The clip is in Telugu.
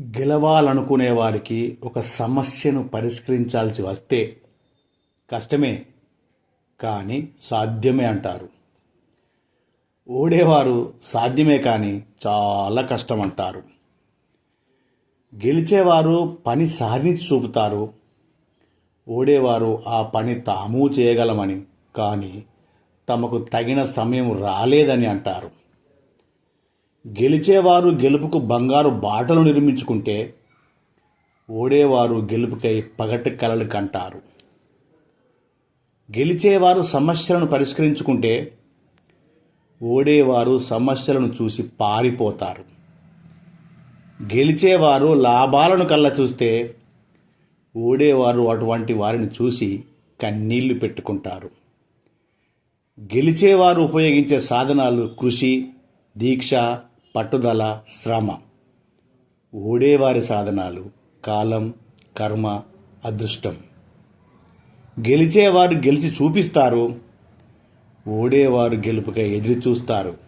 గెలవాలనుకునే వారికి ఒక సమస్యను పరిష్కరించాల్సి వస్తే కష్టమే కానీ సాధ్యమే అంటారు. ఓడేవారు సాధ్యమే కానీ చాలా కష్టం అంటారు. గెలిచేవారు పని సాధించి చూపుతారు. ఓడేవారు ఆ పని తాము చేయగలమని కానీ తమకు తగిన సమయం రాలేదని అంటారు. గెలిచేవారు గెలుపుకు బంగారు బాటలు నిర్మించుకుంటే ఓడేవారు గెలుపుకై పగటి కలలు కంటారు. గెలిచేవారు సమస్యలను పరిష్కరించుకుంటే ఓడేవారు సమస్యలను చూసి పారిపోతారు. గెలిచేవారు లాభాలను కళ్ళ చూస్తే ఓడేవారు అటువంటి వారిని చూసి కన్నీళ్లు పెట్టుకుంటారు. గెలిచేవారు ఉపయోగించే సాధనాలు కృషి, దీక్ష, పట్టుదల, శ్రమ. ఓడేవారి సాధనాలు కాలం, కర్మ, అదృష్టం. గెలిచేవారు గెలిచి చూపిస్తారు. ఓడేవారు గెలుపుకై ఎదురు చూస్తారు.